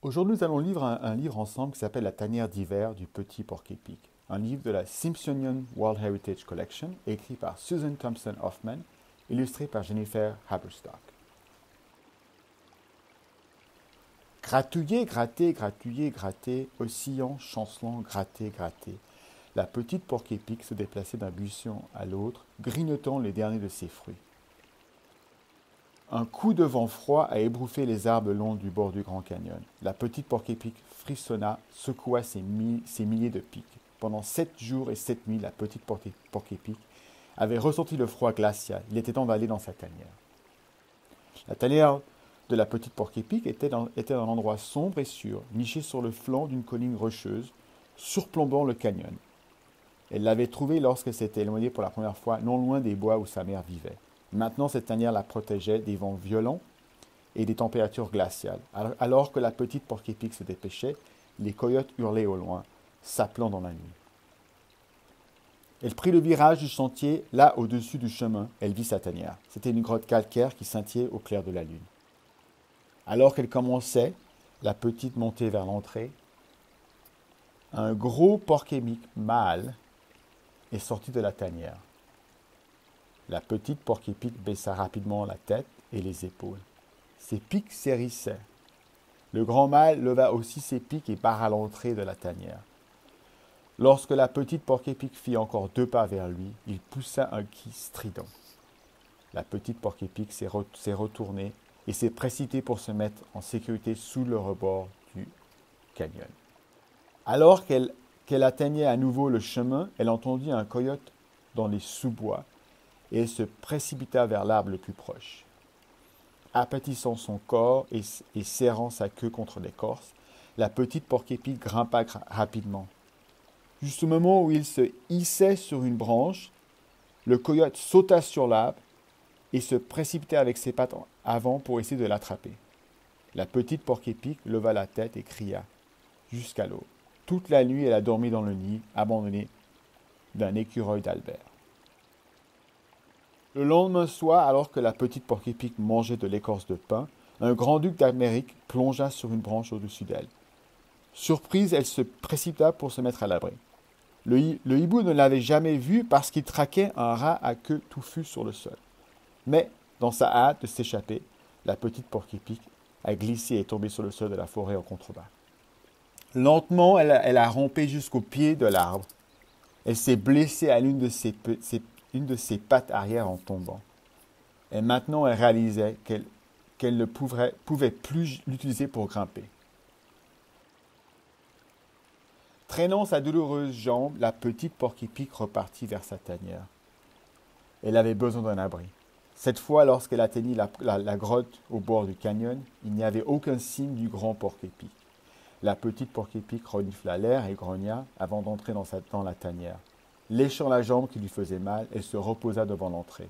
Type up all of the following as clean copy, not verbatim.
Aujourd'hui, nous allons lire un livre ensemble qui s'appelle La tanière d'hiver du petit porc-épic, un livre de la Smithsonian World Heritage Collection, écrit par Susan Thompson Hoffman, illustré par Jennifer Haberstock. Gratouiller, gratter, gratouiller, gratter, oscillant, chancelant, gratter, gratter. La petite porc-épic se déplaçait d'un buisson à l'autre, grignotant les derniers de ses fruits. Un coup de vent froid a ébrouffé les arbres le long du bord du Grand Canyon. La petite porc-épic frissonna, secoua ses milliers de pics. Pendant 7 jours et 7 nuits, la petite porc-épic avait ressenti le froid glacial. Il était emballé dans sa tanière. La tanière de la petite porc-épic était dans un endroit sombre et sûr, niché sur le flanc d'une colline rocheuse, surplombant le canyon. Elle l'avait trouvée lorsqu'elle s'était éloignée pour la première fois, non loin des bois où sa mère vivait. Maintenant, cette tanière la protégeait des vents violents et des températures glaciales. Alors que la petite porc-épic se dépêchait, les coyotes hurlaient au loin, s'appelant dans la nuit. Elle prit le virage du sentier, là au-dessus du chemin, elle vit sa tanière. C'était une grotte calcaire qui scintillait au clair de la lune. Alors qu'elle commençait, la petite montée vers l'entrée, un gros porc-épic mâle est sorti de la tanière. La petite porc-épic baissa rapidement la tête et les épaules. Ses pics s'hérissaient. Le grand mâle leva aussi ses pics et barra l'entrée de la tanière. Lorsque la petite porc-épic fit encore 2 pas vers lui, il poussa un cri strident. La petite porc-épic s'est retournée et s'est précipitée pour se mettre en sécurité sous le rebord du canyon. Alors qu'elle atteignait à nouveau le chemin, elle entendit un coyote dans les sous-bois et elle se précipita vers l'arbre le plus proche. Aplatissant son corps et serrant sa queue contre l'écorce, la petite porc-épic grimpa rapidement. Juste au moment où il se hissait sur une branche, le coyote sauta sur l'arbre et se précipita avec ses pattes avant pour essayer de l'attraper. La petite porc-épic leva la tête et cria jusqu'à l'aube. Toute la nuit, elle a dormi dans le nid abandonné d'un écureuil d'Albert. Le lendemain soir, alors que la petite porc-épic mangeait de l'écorce de pin, un grand-duc d'Amérique plongea sur une branche au-dessus d'elle. Surprise, elle se précipita pour se mettre à l'abri. Le hibou ne l'avait jamais vu parce qu'il traquait un rat à queue touffue sur le sol. Mais, dans sa hâte de s'échapper, la petite porc-épic a glissé et est tombée sur le sol de la forêt en contrebas. Lentement, elle a rampé jusqu'au pied de l'arbre. Elle s'est blessée à l'une de ses pattes arrière en tombant. Et maintenant, elle réalisait qu'elle ne pouvait plus l'utiliser pour grimper. Traînant sa douloureuse jambe, la petite porc-épic repartit vers sa tanière. Elle avait besoin d'un abri. Cette fois, lorsqu'elle atteignit la grotte au bord du canyon, il n'y avait aucun signe du grand porc-épic. La petite porc-épic renifla l'air et grogna avant d'entrer dans la tanière. Léchant la jambe qui lui faisait mal, elle se reposa devant l'entrée.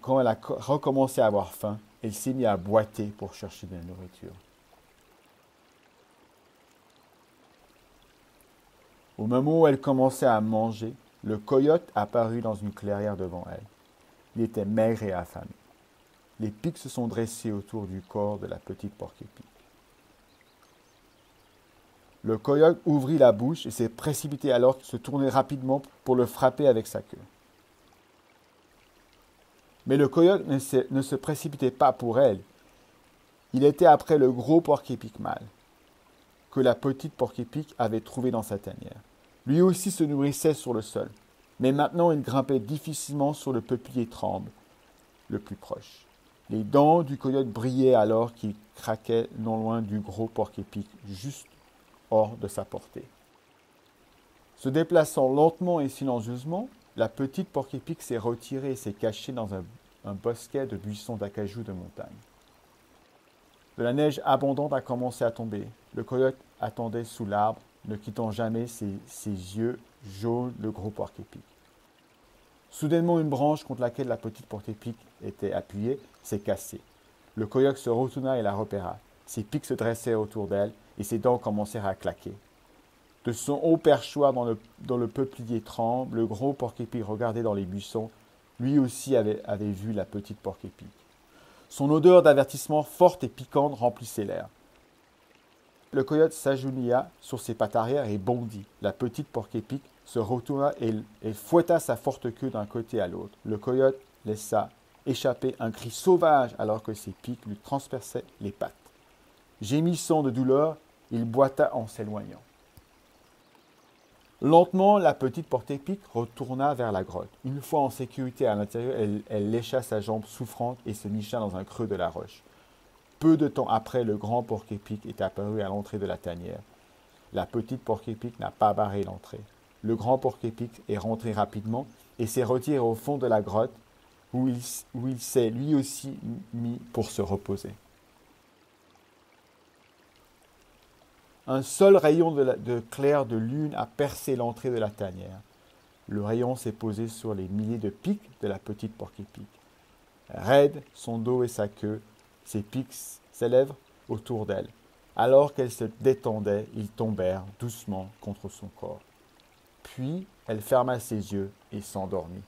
Quand elle a recommencé à avoir faim, elle s'est mise à boiter pour chercher de la nourriture. Au moment où elle commençait à manger, le coyote apparut dans une clairière devant elle. Il était maigre et affamé. Les pics se sont dressés autour du corps de la petite porc-épic. Le coyote ouvrit la bouche et s'est précipité alors qu'il se tournait rapidement pour le frapper avec sa queue. Mais le coyote ne se précipitait pas pour elle. Il était après le gros porc-épic mâle que la petite porc-épic avait trouvé dans sa tanière. Lui aussi se nourrissait sur le sol, mais maintenant il grimpait difficilement sur le peuplier tremble le plus proche. Les dents du coyote brillaient alors qu'il craquait non loin du gros porc-épic, juste hors de sa portée. Se déplaçant lentement et silencieusement, la petite porc-épic s'est retirée et s'est cachée dans un bosquet de buissons d'acajou de montagne. De la neige abondante a commencé à tomber. Le coyote attendait sous l'arbre, ne quittant jamais ses yeux jaunes le gros porc-épic. Soudainement, une branche contre laquelle la petite porc-épic était appuyée s'est cassée. Le coyote se retourna et la repéra. Ses pics se dressaient autour d'elle et ses dents commencèrent à claquer. De son haut perchoir dans le peuplier tremble, le gros porc-épic regardait dans les buissons. Lui aussi avait vu la petite porc-épic. Son odeur d'avertissement forte et piquante remplissait l'air. le coyote s'agenouilla sur ses pattes arrière et bondit. La petite porc-épic se retourna et fouetta sa forte queue d'un côté à l'autre. Le coyote laissa échapper un cri sauvage alors que ses pics lui transperçaient les pattes. Gémissant de douleur, il boita en s'éloignant. Lentement, la petite porc-épic retourna vers la grotte. Une fois en sécurité à l'intérieur, elle lécha sa jambe souffrante et se nicha dans un creux de la roche. Peu de temps après, le grand porc-épic est apparu à l'entrée de la tanière. La petite porc-épic n'a pas barré l'entrée. Le grand porc-épic est rentré rapidement et s'est retiré au fond de la grotte où il s'est lui aussi mis pour se reposer. Un seul rayon de clair de lune a percé l'entrée de la tanière. Le rayon s'est posé sur les milliers de pics de la petite porc-épic. Raide, son dos et sa queue, ses pics s'élèvent autour d'elle. Alors qu'elle se détendait, ils tombèrent doucement contre son corps. Puis, elle ferma ses yeux et s'endormit.